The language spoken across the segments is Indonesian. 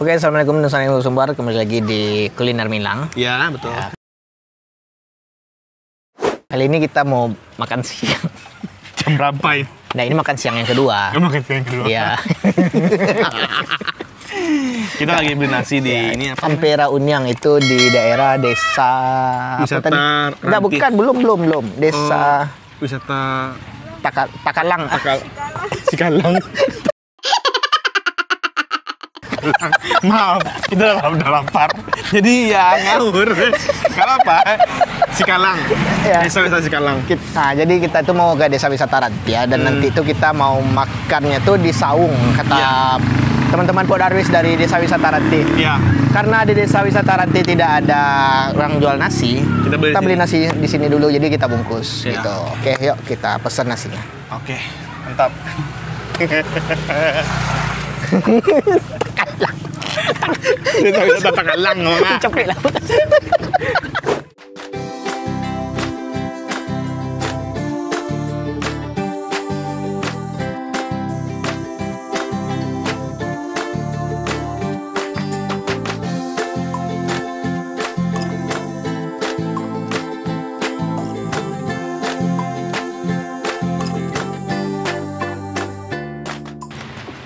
Oke, assalamualaikum Nusantara Sumbar, kembali lagi di Kuliner Milang. Ya, betul. Ya. Kali ini kita mau makan siang. Jam berapa ini? Nah, ini makan siang yang kedua. Makan siang yang kedua? Iya. Kita lagi beli nasi di ini apa? Ampera Unyang, itu di daerah desa... Wisata Enggak, bukan, belum. Desa... Wisata... Takalang. Sikalang. Maaf, kita udah lapar. Jadi ya ngawur. Gak apa, Sikalang. Ya. Desa wisata Sikalang. Nah, jadi kita tuh mau ke desa wisata Rantia dan nanti itu kita mau makannya tuh di saung, kata teman-teman Pak Darwis dari desa wisata Ranti. Iya. Karena di desa wisata Ranti tidak ada orang jual nasi, kita beli nasi di sini dulu, jadi kita bungkus gitu. Oke, yuk kita pesan nasinya. Oke, mantap. Desa wisata Takalang, ngomong. Cepet lah.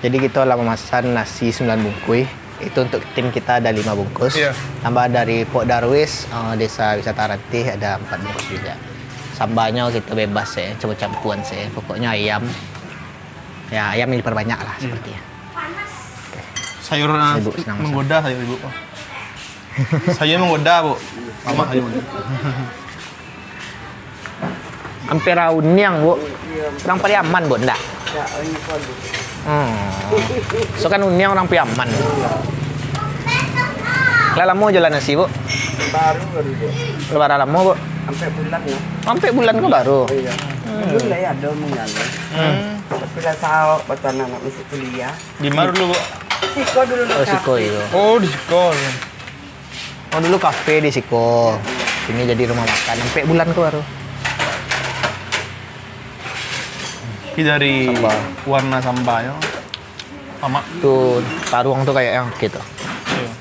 Jadi kita lah memesan nasi 9 bungkus. Itu untuk tim kita ada 5 bungkus. Iya. Tambah dari Pok Darwis, desa wisata Ranti ada 4 bungkus juga. Sambalnya kita bebas ya, campur-campuran saya. Pokoknya ayam. Ya, ayam ini diperbanyak lah sepertinya. Okay. Sayur menggoda sayur Ibu. Sayur menggoda, Bu. Mama sayur. Ampera Unyang, Bu. Orang Pariaman, Bu, enggak? So kan Unyang orang Piaman. Lama jalan nasi, Bu? Baru, Bu. Lebaran lama, Bu? Sampai bulan ya. Sampai bulan ke baru? Iya. Dulu lah ya ada mengalir. Tapi lah tahu buat anak masih kuliah. Di mana dulu, Bu? Siko dulu. Oh, Siko itu. Oh, di Siko. Oh, dulu kafe di Siko. Ini jadi rumah makan. Sampai bulan ke baru. Ini dari sambal. Warna sambalnya sama tuh taruang tuh kayak yang gitu. Iya.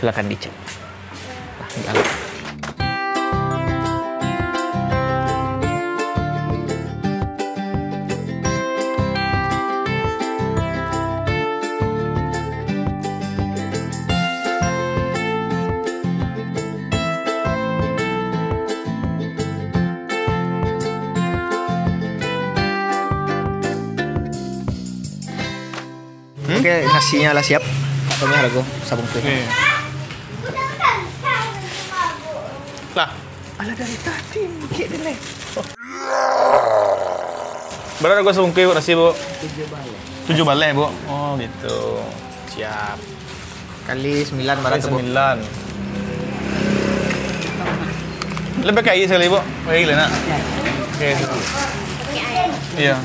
Silakan dicek. Nah, Oke, nasinya lah siap. Pokoknya harga sabung tuh. Lah, ala dari tadi kayak deh. berapa gue sebungkus nasi, Bu? 7 balai. 7 balai, Bu. Oh, gitu. Siap. Kali 9 barang Kali tuh. 9. Lebih kayak sekali, Bu. Kayak gila, nak. Oke. Iya.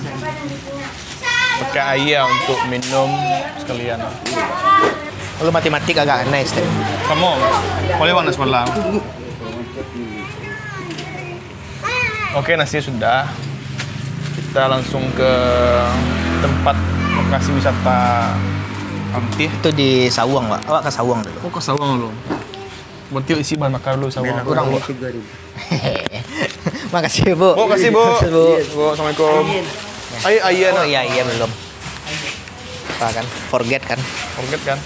Pakai air untuk minum sekalian. Lu matematik agak aneh, Step. Kamu boleh warna sekolah. Oke, nasi sudah. Kita langsung ke tempat lokasi wisata Ranti. Itu di Sawang, Pak. Awak ke Sawang dulu. Oh, ke Sawang dulu. Berarti isi bahan bakar dulu Sawang. Kurang, Bu. 3.000. Makasih, Bu. Bu, kasih, Bu. Makasih, Bu. Bu, assalamualaikum. Iya, Oh iya belum. Apa kan? Forget kan? Forget kan?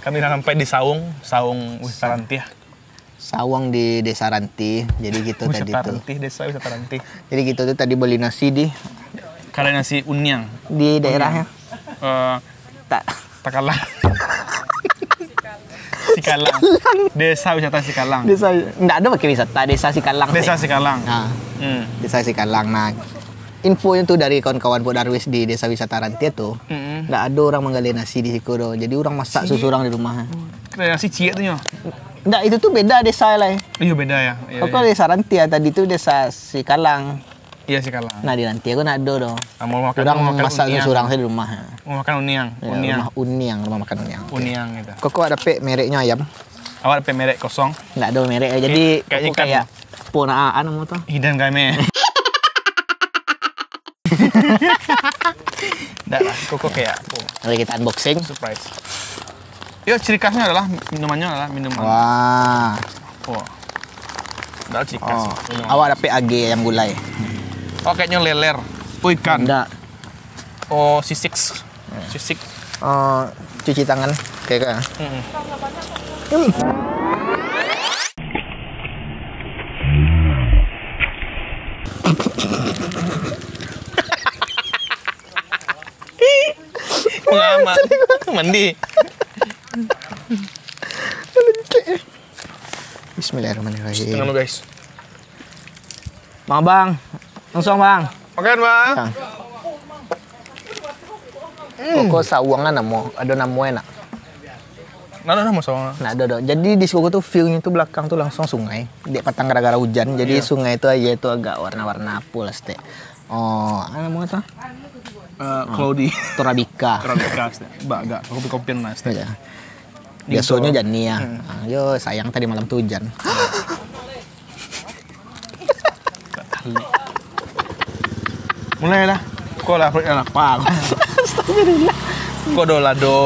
Kami udah sampai di Saung Wisata Ranti. Sawang di Desa Ranti. Jadi gitu tadi Wisata tuh. Ranti, Desa Wisata Ranti. Jadi gitu tuh tadi beli nasi di Kalian nasi Unyang. di daerahnya. Tak. Takalang. Sikalang. Desa Wisata Sikalang. Desa enggak ada pakai wisata, Desa Sikalang. Desa Sikalang. Nah, Desa Sikalang. Nah, info itu dari kawan-kawan Pak Darwis di Desa Wisata Ranti itu, nggak ada orang menggali nasi di situ doh. Jadi orang masak susu orang di rumah. Kreasi cie tuh ya. Nggak, itu tuh beda desa lah. Iya beda ya. Iya, Kalau Desa Ranti ya, tadi itu Desa Sikalang. Iya Sikalang. Nah, di Ranti aku nggak ada doh. Mau makan Orang masak susu orang di rumah. Mau makan Unyang. Ya, rumah makan Unyang. Unyang gitu. Kok ada mereknya ayam? Awak ada merek kosong. Nggak ada merek. Jadi Kayaknya kayak ponaan mau tuh. Hidan kami. Nggak lah, kok kayak Mari kita unboxing. surprise. Ya, ciri khasnya adalah minuman. Wah. Oh. Adalah ciri khas. Oh. Minuman. Awak dapat AG ayam gulai. Oh, kayaknya leler. Oh, ikan. Enggak. Oh, sisik. Sisik. Oh, cuci tangan kayak kan. Lama. Mandi. Bismillahirrahmanirrahim. Tengah lo, guys. Mau bang, langsung bang. Makan, Bang. Bang. Koko sawang namo, ada namo enak. Nah, mau sama. Nah, ada. Jadi di Soko tuh view-nya tuh belakang tuh langsung sungai. Di patang gara-gara hujan. Jadi sungai itu aja itu agak warna-warna pula ste. Oh, apa namanya tuh? Cloudy. Torabika. Torabika, agak kopi-kopian mas. Ya. Biasanya jani ya. Yo sayang tadi malam tuh hujan. Mulai lah. Kok lah apa? Astagfirullah. Kok ada lado.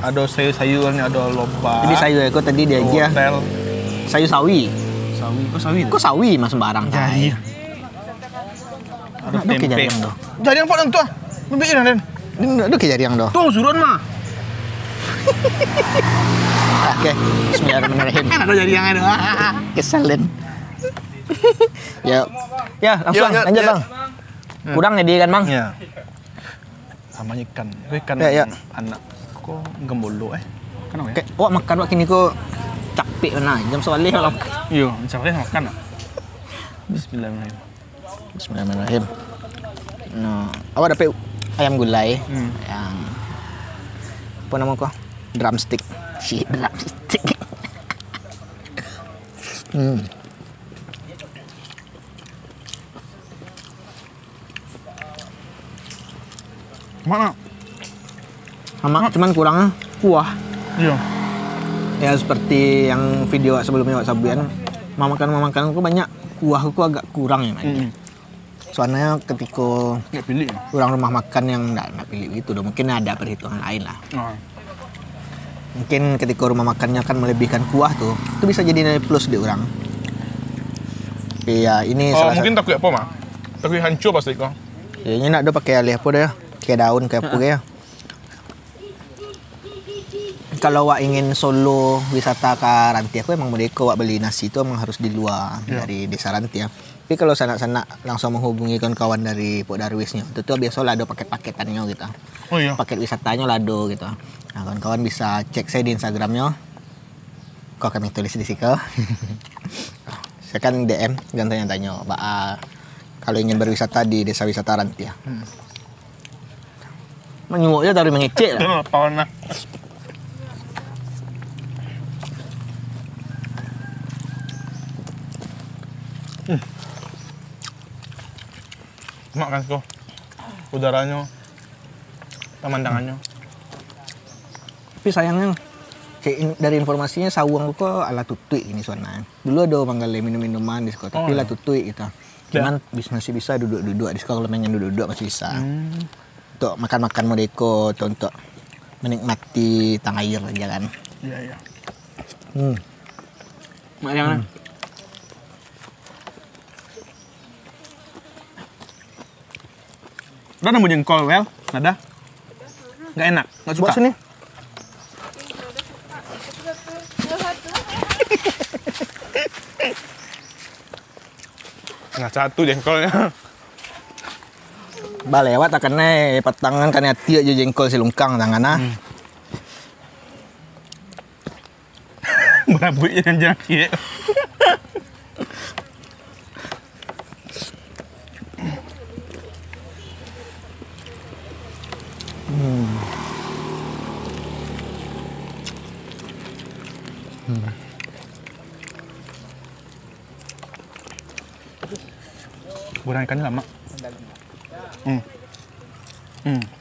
Ada sayur-sayurnya, ada lomba. Jadi sayur aku tadi dia aja. Hotel. Sayur sawi. Sawi. Kok sawi? Kok sawi mas sembarang? Jadi. Ada Aduh, tempe. kejadian tuh. Jadi yang paling tuh. Membikin Den. Ini ada kejadian tuh. Tuh suruhan mah. Oke, bismillahirrahmanirrahim. Ada jadi yang ada. Kesalin. Ya, langsung Yuk, lanjut yuk. bang. Kurang ya dia kan bang? Ya. Sama ikan. Ikan Ya. anak. Kok gembolo Kan apa ya? Kayak, wah makan wak kini kok capek nah jam soalnya kalau. Iya, misalnya makan. Bismillahirrahmanirrahim. Bismillahirrahmanirrahim. Nah, awak dapat ayam gulai yang apa nama kok? Drumstick. Si drumstick. Mana? Sama cuman kurangnya kuah. Iya. Ya seperti yang video sebelumnya Wak Sabian, mamakan aku banyak kuah aku agak kurang ya man. Soalnya ketika Nggak pilih. orang rumah makan yang nggak pilih itu dong, mungkin ada perhitungan lain lah. Oh. Mungkin ketika rumah makannya kan melebihkan kuah tuh, itu bisa jadi nilai plus di orang. Iya ini Oh, salah mungkin takut apa mah? Takut hancur pasti kok. ini nak ada pakai alih apa deh, kayak daun kayak apa ya. Kalau wak ingin solo wisata ke Ranti, aku emang mereka wak beli nasi itu emang harus di luar dari desa Ranti ya. Tapi kalau sanak-sanak langsung menghubungi kawan dari Pok Darwisnya, itu tuh biasa lah ada paket-paketannya gitu. Oh iya. Paket wisatanya lado gitu. Nah, kawan-kawan bisa cek saya di Instagramnya. Kok kami tulis di situ. Saya kan DM dan tanya-tanya, Mbak kalau ingin berwisata di desa wisata Ranti ya. Menyuwuknya dari mengecek lah. Kawan lah. Makan kok. Udaranya, pemandangannya. Tapi sayangnya dari informasinya sawang kok ala tutui ini suana. Dulu ada manggale minum-minuman di sekolah, tapi lah tutui gitu. Cuman masih bisa duduk-duduk di sekolah, kalau pengen duduk-duduk masih bisa. Untuk makan-makan mereka, untuk menikmati tang air aja kan. Iya. Mak yang Udah nemu jengkol, Wel? Nada? Nggak enak? Nggak suka? buat sini. Nggak satu jengkolnya. Balewat akan naik patangan kan hati aja jengkol silungkang tangan ah. Berabut yang jaki. Goreng ikannya lama.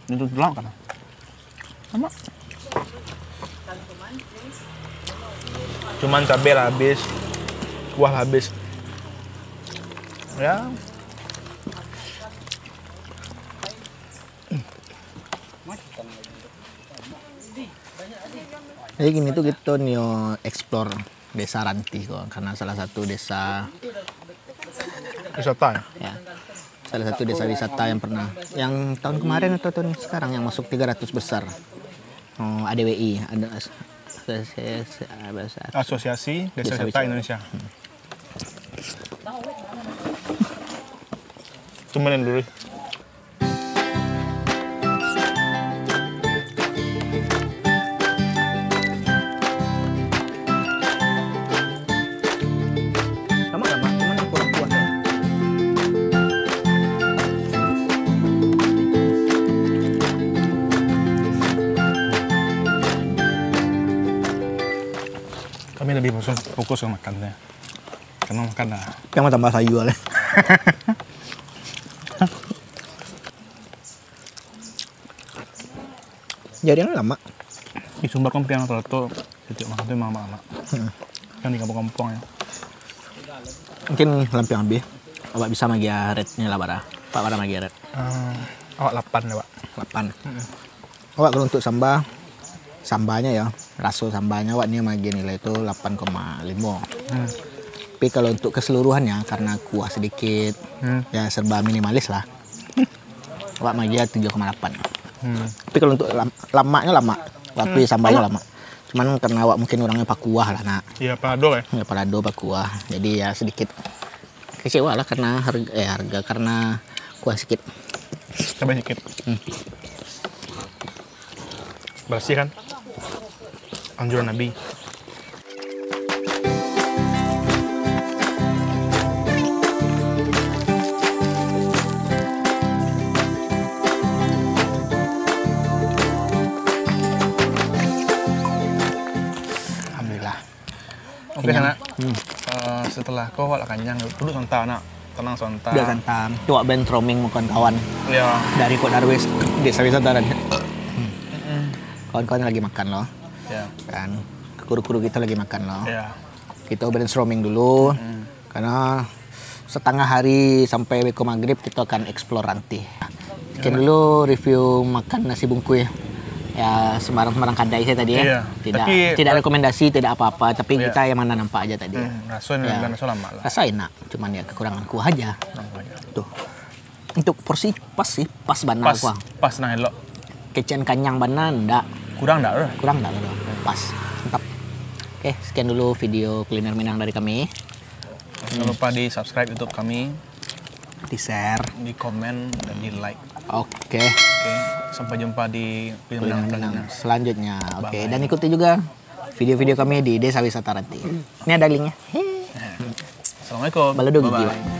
Itu lama kan? Lama. Cuman cabai lah habis, kuah lah habis. Ya. Jadi gini tuh gitu neo explore desa Ranti kok, karena salah satu desa Wisata ya? ya. Salah satu desa wisata yang pernah yang tahun kemarin atau tahun sekarang yang masuk 300 besar. ADWI, ada Asosiasi Desa Wisata Indonesia. Cumanin dulu. Lama-lama, cuman kurang puas. Kami lebih fokus ke makannya. Karena makan lah. Yang mau tambah sayur lah. Jadi lama. Di Sumbar kan piang rata titik makan itu memang lama. Kan di kampung-kampung ya. Mungkin lampiang habis. Awak bisa magi red-nya lah bara. Pak bara magi red. Awak 8 ya Pak. 8. Awak kalau untuk sambanya ya, raso sambanya awak ni magi nilai itu 8,5. Tapi kalau untuk keseluruhannya karena kuah sedikit, ya serba minimalis lah. Awak magi 7,8. Tapi kalau untuk lamanya lama, waktu sambanya lama. Cuman karena awak mungkin orangnya pakuah lah nak. Iya Parado ya. Ya Parado pakuah. Jadi ya sedikit kecewa lah karena harga karena kuah sedikit. Coba sedikit. Bersih kan? Anjuran Nabi. Alhamdulillah. Oke nak. Setelah kau wak kanyang duduk sontak nak. Tenang sontak. Udah santam. Coba bentroming makan kawan Ya. dari Kota Darwis desa wisata dan kawan-kawan lagi makan loh. Ya. Kan kuru-kuru kita lagi makan loh. Ya. Kita brainstorming dulu karena setengah hari sampai beko maghrib kita akan explore Ranti. Sekian dulu review makan nasi bungkui ya Semarang Kadai saya tadi ya. Iya. Tidak rekomendasi, tidak apa-apa, tapi Iya. kita yang mana nampak aja tadi ya. Rasun Ya. dan rasun lama lah. Rasa enak, cuman ya kekurangan kuah aja. Tuh. Untuk porsi pas sih, pas benar Pas, kuah. pas nah elok. Kecian kanyang benar enggak. Kurang enggak lah. Kurang enggak loh. Pas. Mantap. Oke, sekian dulu video kuliner Minang dari kami. Jangan lupa di subscribe YouTube kami, Di-share. di komen dan di like. Oke. Oke, sampai jumpa di video Kuliner selanjutnya. Minang selanjutnya. Oke, Bye. dan ikuti juga video-video kami di Desa Wisata Ranti. Ini ada linknya. Assalamualaikum. Balado gigi, Bye-bye. Pak.